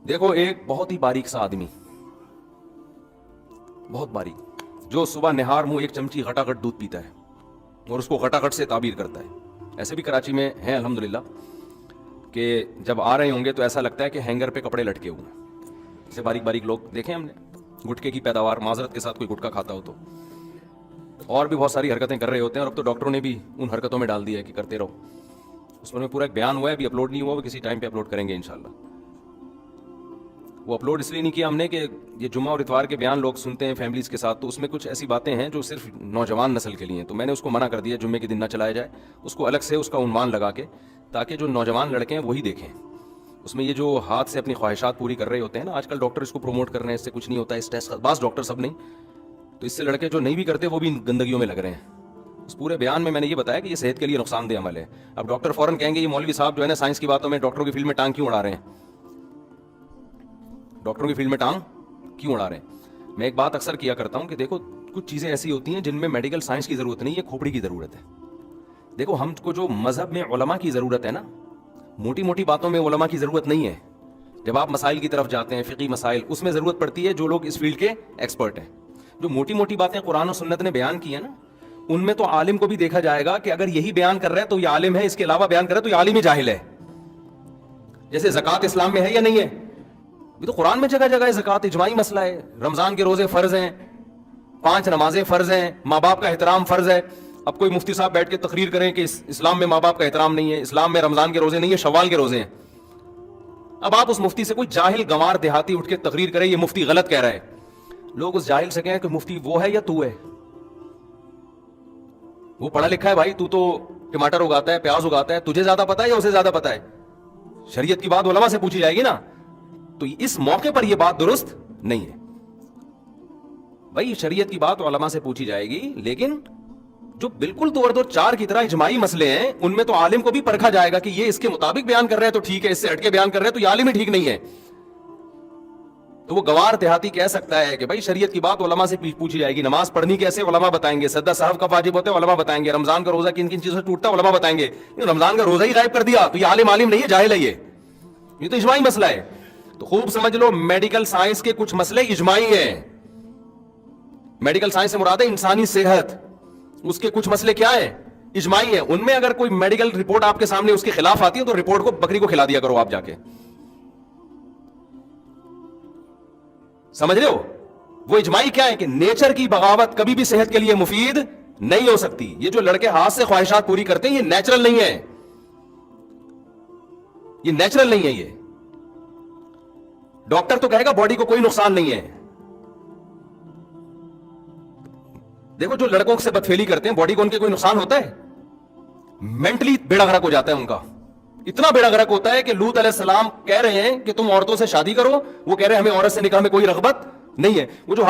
دیکھو ایک بہت ہی باریک سا آدمی، بہت باریک، جو صبح نہار منہ ایک چمچی گھٹاگھٹ دودھ پیتا ہے اور اس کو گھٹاگھٹ سے تعبیر کرتا ہے. ایسے بھی کراچی میں ہیں الحمدللہ کہ جب آ رہے ہوں گے تو ایسا لگتا ہے کہ ہینگر پہ کپڑے لٹکے ہوئے ہیں. ایسے باریک باریک لوگ دیکھیں ہم نے، گٹکے کی پیداوار، معذرت کے ساتھ کوئی گٹکا کھاتا ہو تو، اور بھی بہت ساری حرکتیں کر رہے ہوتے ہیں. اور اب تو ڈاکٹروں نے بھی ان حرکتوں میں ڈال دیا ہے کہ کرتے رہو. اس میں پورا ایک بیان ہوا ہے، ابھی اپلوڈ نہیں ہوا، وہ کسی ٹائم پہ اپلوڈ کریں گے انشاءاللہ. وہ اپلوڈ اس لیے نہیں کیا ہم نے کہ یہ جمعہ اور اتوار کے بیان لوگ سنتے ہیں فیملیز کے ساتھ، تو اس میں کچھ ایسی باتیں ہیں جو صرف نوجوان نسل کے لیے ہیں، تو میں نے اس کو منع کر دیا جمعے کے دن نہ چلایا جائے، اس کو الگ سے اس کا عنوان لگا کے، تاکہ جو نوجوان لڑکے ہیں وہی دیکھیں. اس میں یہ جو ہاتھ سے اپنی خواہشات پوری کر رہے ہوتے ہیں نا، آج کل ڈاکٹر اس کو پروموٹ کر رہے ہیں، اس سے کچھ نہیں ہوتا ہے، اس ٹیسٹ بعض ڈاکٹر سب نہیں، تو اس سے لڑکے جو نہیں بھی کرتے وہ بھی گندگیوں میں لگ رہے ہیں. اس پورے بیان میں نے یہ بتایا کہ یہ صحت کے لیے نقصان دہ عمل ہے. اب ڈاکٹر فوراً کہیں گے یہ مولوی صاحب جو ہے نا سائنس کی باتوں میں ڈاکٹروں کی فیلڈ میں ٹانگ کیوں اڑا رہے ہیں، ڈاکٹروں کی فیلڈ میں ٹانگ کیوں اڑا رہے ہیں. میں ایک بات اکثر کیا کرتا ہوں کہ دیکھو کچھ چیزیں ایسی ہوتی ہیں جن میں میڈیکل سائنس کی ضرورت نہیں ہے، کھوپڑی کی ضرورت ہے. دیکھو ہم کو جو مذہب میں علماء کی ضرورت ہے نا، موٹی موٹی باتوں میں علماء کی ضرورت نہیں ہے. جب آپ مسائل کی طرف جاتے ہیں، فقہی مسائل، اس میں ضرورت پڑتی ہے جو لوگ اس فیلڈ کے ایکسپرٹ ہیں. جو موٹی موٹی باتیں قرآن و سنت نے بیان کی ہیں نا، ان میں تو عالم کو بھی دیکھا جائے گا کہ اگر یہی بیان کر رہا ہے تو یہ عالم ہے، اس کے علاوہ بیان کر رہا ہے تو یہ عالم ہی جاہل ہے. جیسے زکوٰۃ اسلام میں ہے یا نہیں ہے؟ یہ تو قرآن میں جگہ جگہ ہے. زکوٰۃ اجماعی مسئلہ ہے. رمضان کے روزے فرض ہیں، 5 نمازیں فرض ہیں، ماں باپ کا احترام فرض ہے. اب کوئی مفتی صاحب بیٹھ کے تقریر کریں کہ اسلام میں ماں باپ کا احترام نہیں ہے، اسلام میں رمضان کے روزے نہیں ہے، شوال کے روزے ہیں. اب آپ اس مفتی سے، کوئی جاہل گنوار دیہاتی اٹھ کے تقریر کرے یہ مفتی غلط کہہ رہا ہے، لوگ اس جاہل سے کہیں کہ مفتی وہ ہے یا تو ہے؟ وہ پڑھا لکھا ہے بھائی، تو ٹماٹر اگاتا ہے، پیاز اگاتا ہے، تجھے زیادہ پتا ہے یا اسے زیادہ پتا ہے؟ شریعت کی بات علماء سے پوچھی جائے گی نا. تو اس موقع پر یہ بات درست نہیں ہے بھائی. شریعت کی بات علماء سے پوچھی جائے گی، لیکن جو بالکل دو اور دو چار کی طرح اجماعی مسئلے ہیں ان میں تو عالم کو بھی پرکھا جائے گا کہ یہ اس کے مطابق بیان کر رہے ہیں تو ٹھیک ہے، اس سے ہٹ کے بیان کر رہے ہیں تو یہ عالم ہی ٹھیک نہیں ہے. تو وہ گوار دیہاتی کہہ سکتا ہے کہ بھائی شریعت کی بات علماء سے پوچھی جائے گی. نماز پڑھنی کیسے علماء بتائیں گے، سجدہ صاحب کا واجب ہوتا ہے علماء بتائیں گے، رمضان کا روزہ کن کن چیزوں سے ٹوٹتا ہے علماء بتائیں گے. رمضان کا روزہ ہی غائب کر دیا تو یہ عالم نہیں ہے، جاہل ہے. یہ تو اجماعی مسئلہ ہے. تو خوب سمجھ لو، میڈیکل سائنس کے کچھ مسئلے اجماعی ہیں. میڈیکل سائنس سے مراد ہے انسانی صحت، اس کے کچھ مسئلے کیا ہیں؟ اجماعی ہیں. ان میں اگر کوئی میڈیکل رپورٹ آپ کے سامنے اس کے خلاف آتی ہے تو رپورٹ کو بکری کو کھلا دیا کرو آپ جا کے. سمجھ رہے ہو؟ وہ اجماعی کیا ہے کہ نیچر کی بغاوت کبھی بھی صحت کے لیے مفید نہیں ہو سکتی. یہ جو لڑکے ہاتھ سے خواہشات پوری کرتے ہیں یہ نیچرل نہیں ہے، یہ نیچرل نہیں ہے. یہ ڈاکٹر تو کہے گا باڈی کو کوئی نقصان نہیں ہے. دیکھو جو لڑکوں سے بدفعلی کرتے ہیں باڈی کو ان کے کوئی نقصان ہوتا ہے؟ مینٹلی بیڑا غرق ہو جاتا ہے ان کا. اتنا بیڑا غرق ہوتا ہے کہ لوط علیہ السلام کہہ رہے ہیں کہ تم عورتوں سے شادی کرو، وہ کہہ رہے ہیں ہمیں عورت سے نکاح میں کوئی رغبت نہیں ہے. وہ جو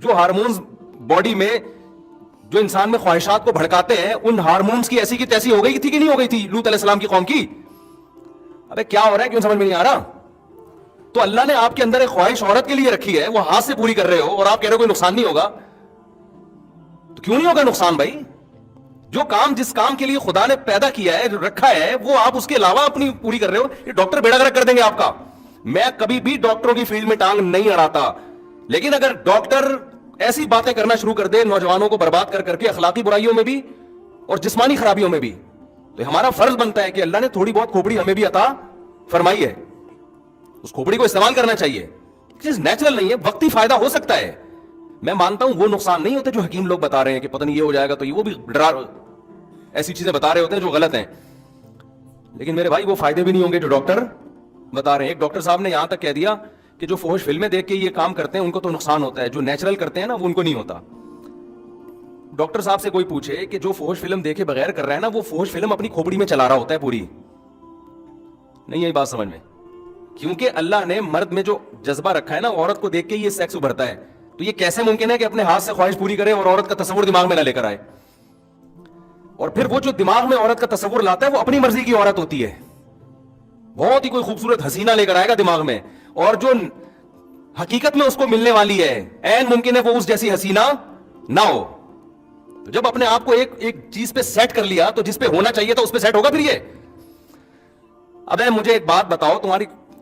ہارمونز باڈی میں جو انسان میں خواہشات کو بھڑکاتے ہیں، ان ہارمونز کی ایسی کی تیسی ہو گئی تھی کہ نہیں ہو گئی تھی لوط علیہ السلام کی قوم کی؟ ابے کیا ہو رہا ہے، کیوں سمجھ میں نہیں آ رہا؟ تو اللہ نے آپ کے اندر ایک خواہش عورت کے لیے رکھی ہے، وہ ہاتھ سے پوری کر رہے ہو اور آپ کہہ رہے ہو کوئی نقصان نہیں ہوگا. تو کیوں نہیں ہوگا نقصان بھائی؟ جو کام جس کام کے لیے خدا نے پیدا کیا ہے، رکھا ہے، وہ آپ اس کے علاوہ اپنی پوری کر رہے ہو. یہ ڈاکٹر بیڑا غرق کر دیں گے آپ کا. میں کبھی بھی ڈاکٹروں کی فیلڈ میں ٹانگ نہیں اڑاتا، لیکن اگر ڈاکٹر ایسی باتیں کرنا شروع کر دے نوجوانوں کو برباد کر کے اخلاقی برائیوں میں بھی اور جسمانی خرابیوں میں بھی، تو ہمارا فرض بنتا ہے کہ اللہ نے تھوڑی بہت کھوپڑی ہمیں بھی عطا فرمائی ہے، اس کھوپڑی کو استعمال کرنا چاہیے. چیز نیچرل نہیں ہے، وقتی فائدہ ہو سکتا ہے. میں مانتا ہوں وہ نقصان نہیں ہوتے جو حکیم لوگ بتا رہے ہیں کہ پتہ نہیں یہ ہو جائے گا، تو یہ وہ بھی ایسی چیزیں بتا رہے ہوتے ہیں جو غلط ہیں. لیکن میرے بھائی وہ فائدے بھی نہیں ہوں گے جو ڈاکٹر بتا رہے ہیں. ایک ڈاکٹر صاحب نے یہاں تک کہہ دیا کہ جو فحش فلمیں دیکھ کے یہ کام کرتے ہیں ان کو تو نقصان ہوتا ہے، جو نیچرل کرتے ہیں نا وہ ان کو نہیں ہوتا. ڈاکٹر صاحب سے کوئی پوچھے کہ جو فحش فلم دیکھے بغیر کر رہا ہے نا، وہ فحش فلم اپنی کھوپڑی میں چلا رہا ہوتا ہے پوری. نہیں ہے بات سمجھ میں؟ کیونکہ اللہ نے مرد میں جو جذبہ رکھا ہے نا، عورت کو دیکھ کے یہ سیکس ابھرتا ہے. تو یہ کیسے ممکن ہے کہ اپنے ہاتھ سے خواہش پوری کرے اور عورت کا تصور دماغ میں نہ لے کر آئے؟ اور پھر وہ جو دماغ میں عورت کا تصور لاتا ہے وہ اپنی مرضی کی عورت ہوتی ہے. بہت ہی کوئی خوبصورت حسینہ لے کر آئے گا دماغ میں، اور جو حقیقت میں اس کو ملنے والی ہے عین ممکن ہے وہ اس جیسی حسینہ نہ ہو. تو جب اپنے آپ کو ایک چیز پہ سیٹ کر لیا تو جس پہ ہونا چاہیے تھا اس پہ سیٹ ہوگا پھر یہ. اب مجھے ایک بات بتاؤ، تمہاری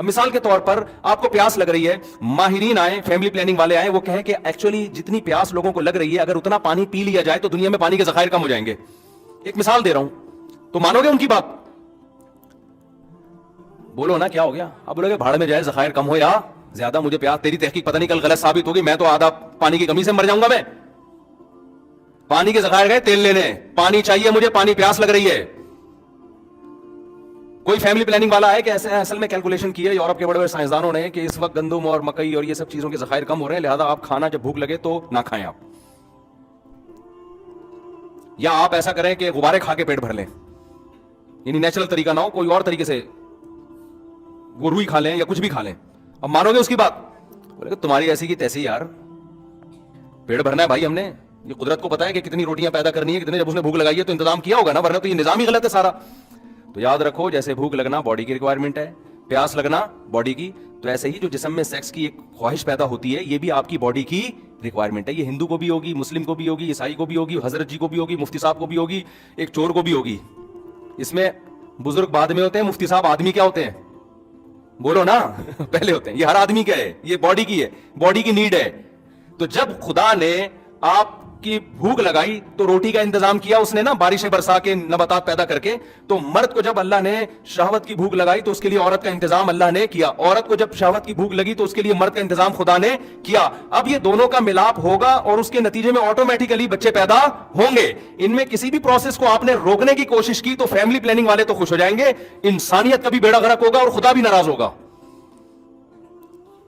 اب مثال کے طور پر آپ کو پیاس لگ رہی ہے, ماہرین آئے, فیملی پلاننگ والے آئے, وہ کہیں کہ ایکچولی جتنی پیاس لوگوں کو لگ رہی ہے اگر اتنا پانی پی لیا جائے تو دنیا میں پانی کے ذخائر کم ہو جائیں گے. ایک مثال دے رہا ہوں, تو مانو گے ان کی بات؟ بولو نا کیا ہو گیا؟ اب بولو گے بھاڑ میں جائے, ذخائر کم ہو یا زیادہ, مجھے پیاس, تیری تحقیق پتہ نہیں کل غلط ثابت ہوگی, میں تو آدھا پانی کی کمی سے مر جاؤں گا. میں پانی کے ذخائر گئے تیل لینے, پانی چاہیے مجھے, پانی پیاس لگ رہی ہے. کوئی فیملی پلاننگ والا ہے کہ ایسے اصل میں کیلکولیشن کی ہے یورپ کے بڑے بڑے سائنسدانوں نے کہ اس وقت گندم اور مکئی اور یہ سب چیزوں کے ذخائر کم ہو رہے ہیں, لہذا آپ کھانا جب بھوک لگے تو نہ کھائیں آپ, یا آپ ایسا کریں کہ غبارے کھا کے پیٹ بھر لیں, یعنی نیچرل طریقہ نہ ہو, کوئی اور طریقے سے وہ روئی کھا لیں یا کچھ بھی کھا لیں. اب مانو گے اس کی بات؟ بولے کہ تمہاری ایسی کی تیسی یار, پیٹ بھرنا ہے بھائی ہم نے, یہ قدرت کو پتا ہے کہ کتنی روٹیاں پیدا کرنی ہے, کتنے, جب اس نے بھوک لگائی ہے تو انتظام کیا ہوگا نا, ورنہ تو یہ نظام ہی غلط ہے سارا. تو یاد رکھو, جیسے بھوک لگنا باڈی کی ریکوائرمنٹ ہے, پیاس لگنا باڈی کی, تو ایسے ہی جو جسم میں سیکس کی ایک خواہش پیدا ہوتی ہے یہ بھی آپ کی باڈی کی ریکوائرمنٹ ہے. یہ ہندو کو بھی ہوگی, مسلم کو بھی ہوگی, عیسائی کو بھی ہوگی, حضرت جی کو بھی ہوگی, مفتی صاحب کو بھی ہوگی, ایک چور کو بھی ہوگی. اس میں بزرگ بعد میں ہوتے ہیں, مفتی صاحب آدمی کیا ہوتے ہیں؟ بولو نا پہلے ہوتے ہیں. یہ ہر آدمی کا ہے, یہ باڈی کی ہے, باڈی کی نیڈ ہے. تو جب خدا نے آپ کی بھوک لگائی تو روٹی کا انتظام کیا اس نے نا, بارشیں برسا کے, نباتات پیدا کر کے. تو مرد کو جب اللہ نے شہوت کی بھوک لگائی تو اس کے لیے عورت کا انتظام اللہ نے کیا, عورت کو جب شہوت کی بھوک لگی تو اس کے لیے مرد کا انتظام خدا نے کیا. اب یہ دونوں کا ملاپ ہوگا اور اس کے نتیجے میں آٹومیٹیکلی بچے پیدا ہوں گے. ان میں کسی بھی پروسیس کو آپ نے روکنے کی کوشش کی تو فیملی پلاننگ والے تو خوش ہو جائیں گے, انسانیت کا بھی بیڑا غرق ہوگا اور خدا بھی ناراض ہوگا.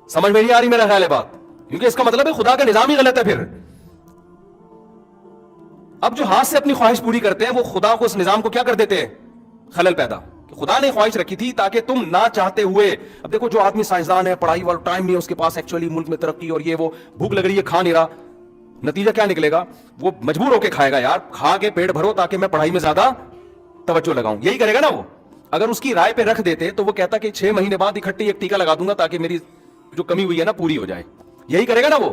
سمجھ میں نہیں آ رہی میرا خیال ہے بات؟ کیونکہ اس کا مطلب ہے خدا کا نظام ہی غلط ہے. پھر اب جو ہاتھ سے اپنی خواہش پوری کرتے ہیں وہ خدا کو, اس نظام کو کیا کر دیتے ہیں؟ خلل پیدا. خدا نے خواہش رکھی تھی تاکہ تم نہ چاہتے ہوئے, اب دیکھو جو آدمی سائنسدان ہے, پڑھائی والا ٹائم نہیں ہے اس کے پاس, ایکچولی ملک میں ترقی اور یہ وہ, بھوک لگ رہی ہے کھا نہیں رہا, نتیجہ کیا نکلے گا؟ وہ مجبور ہو کے کھائے گا, یار کھا کے پیٹ بھرو تاکہ میں پڑھائی میں زیادہ توجہ لگاؤں, یہی کرے گا نا وہ. اگر اس کی رائے پہ رکھ دیتے تو وہ کہتا کہ 6 مہینے بعد اکٹھے ایک ٹیکا لگا دوں گا تاکہ میری جو کمی ہوئی ہے نا پوری ہو جائے, یہی کرے گا نا وہ.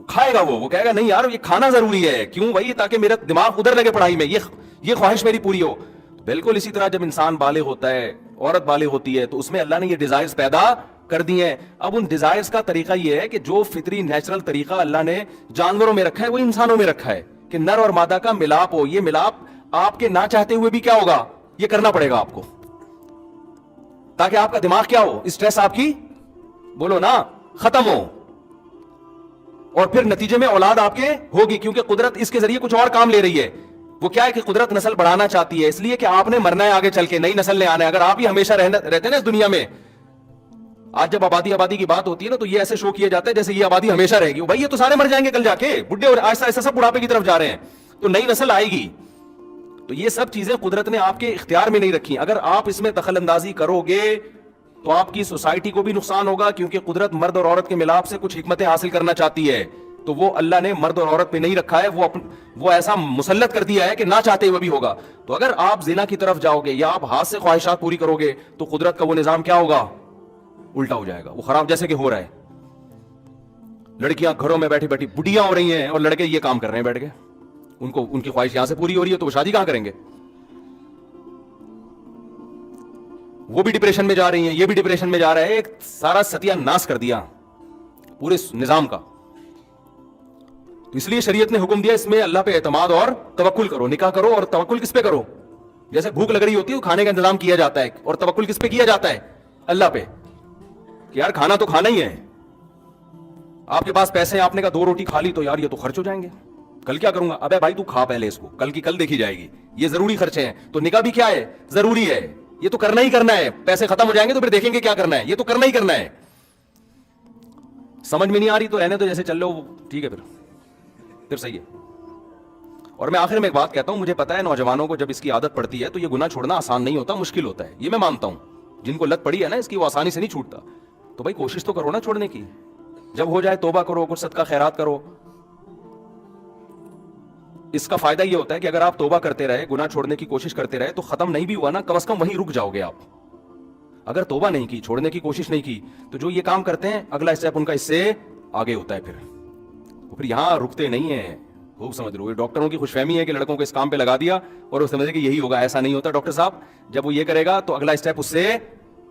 کھائے گا وہ کہے گا نہیں یار یہ کھانا ضروری ہے, کیوں بھائی؟ تاکہ میرا دماغ ادھر لگے پڑھائی میں, یہ خواہش میری پوری ہو. بالکل اسی طرح جب انسان بالغ ہوتا ہے, عورت بالغ ہوتی ہے, تو اس میں اللہ نے یہ ڈیزائرز پیدا کر دی ہیں. اب ان ڈیزائرز کا طریقہ یہ ہے کہ جو فطری نیچرل طریقہ اللہ نے جانوروں میں رکھا ہے وہ انسانوں میں رکھا ہے کہ نر اور مادہ کا ملاپ ہو. یہ ملاپ آپ کے نہ چاہتے ہوئے بھی کیا ہوگا, یہ کرنا پڑے گا آپ کو, تاکہ آپ کا دماغ کیا ہو, اسٹریس آپ کی, بولو نا, ختم ہو, اور پھر نتیجے میں اولاد آپ کے ہوگی. کیونکہ قدرت اس کے ذریعے کچھ اور کام لے رہی ہے. وہ کیا ہے کہ قدرت نسل بڑھانا چاہتی ہے, اس لیے کہ آپ نے مرنا ہے آگے چل کے, نئی نسل نے آنا ہے. اگر آپ ہی ہمیشہ رہتے ہیں نا اس دنیا میں, آج جب آبادی کی بات ہوتی ہے نا تو یہ ایسے شو کیا جاتا ہے جیسے یہ آبادی ہمیشہ رہے گی. بھائی یہ تو سارے مر جائیں گے کل جا کے, بڈھے اور آہستہ آہستہ سب بڑھاپے کی طرف جا رہے ہیں, تو نئی نسل آئے گی. تو یہ سب چیزیں قدرت نے آپ کے اختیار میں نہیں رکھی. اگر آپ اس میں دخل اندازی کرو گے تو آپ کی سوسائٹی کو بھی نقصان ہوگا, کیونکہ قدرت مرد اور عورت کے ملاپ سے کچھ حکمتیں حاصل کرنا چاہتی ہے. تو وہ اللہ نے مرد اور عورت پہ نہیں رکھا ہے, وہ ایسا مسلط کر دیا ہے کہ نہ چاہتے ہوئے بھی ہوگا. تو اگر آپ زنا کی طرف جاؤ گے یا آپ ہاتھ سے خواہشات پوری کرو گے تو قدرت کا وہ نظام کیا ہوگا, الٹا ہو جائے گا, وہ خراب جیسے کہ ہو رہا ہے. لڑکیاں گھروں میں بیٹھی بیٹھی بڈیاں ہو رہی ہیں اور لڑکے یہ کام کر رہے ہیں بیٹھ کے, ان کی خواہش یہاں سے پوری ہو رہی ہے تو وہ شادی کہاں کریں گے؟ وہ بھی ڈپریشن میں جا رہی ہیں, یہ بھی ڈپریشن میں جا رہا ہے. ایک سارا ستیہ ناش کر دیا پورے نظام کا. تو اس لیے شریعت نے حکم دیا اس میں اللہ پہ اعتماد اور توکل کرو. نکاح کرو اور توکل کس پہ کرو؟ جیسے بھوک لگ رہی ہوتی ہے وہ کھانے کا انتظام کیا جاتا ہے, اور توکل کس پہ کیا جاتا ہے؟ اللہ پہ, کہ یار کھانا تو کھانا ہی ہے. آپ کے پاس پیسے ہیں, آپ نے کہا 2 روٹی کھا لی تو یار یہ تو خرچ ہو جائیں گے, کل کیا کروں گا؟ ابے بھائی تو کھا پہلے اس کو, کل کی کل دیکھی جائے گی, یہ ضروری خرچے ہیں. تو نکاح بھی کیا ہے, ضروری ہے, یہ تو کرنا ہی کرنا ہے. پیسے ختم ہو جائیں گے تو پھر دیکھیں گے کیا کرنا ہے, یہ تو کرنا ہی کرنا ہے. سمجھ میں نہیں آ رہی تو رہنے تو, جیسے چل لو ٹھیک ہے, پھر صحیح ہے. اور میں آخر میں ایک بات کہتا ہوں, مجھے پتا ہے نوجوانوں کو جب اس کی عادت پڑتی ہے تو یہ گناہ چھوڑنا آسان نہیں ہوتا, مشکل ہوتا ہے, یہ میں مانتا ہوں. جن کو لت پڑی ہے نا اس کی وہ آسانی سے نہیں چھوٹتا. تو بھائی کوشش تو کرو نا چھوڑنے کی, جب ہو جائے توبہ کرو, کچھ صدقہ خیرات کرو. اس کا فائدہ یہ ہوتا ہے کہ اگر آپ توبہ کرتے رہے, گناہ چھوڑنے کی کوشش کرتے رہے, تو ختم نہیں بھی ہوا نا, کم از کم وہیں رک جاؤ گے آپ. اگر توبہ نہیں کی, چھوڑنے کی کوشش نہیں کی, تو جو یہ کام کرتے ہیں اگلا اسٹیپ ان کا اس سے آگے ہوتا ہے. پھر یہاں رکتے نہیں ہیں. خوب سمجھ لو, یہ ڈاکٹروں کی خوش فہمی ہے کہ لڑکوں کو اس کام پہ لگا دیا اور وہ سمجھے کہ یہی ہوگا. ایسا نہیں ہوتا ڈاکٹر صاحب, جب وہ یہ کرے گا تو اگلا اسٹیپ اس سے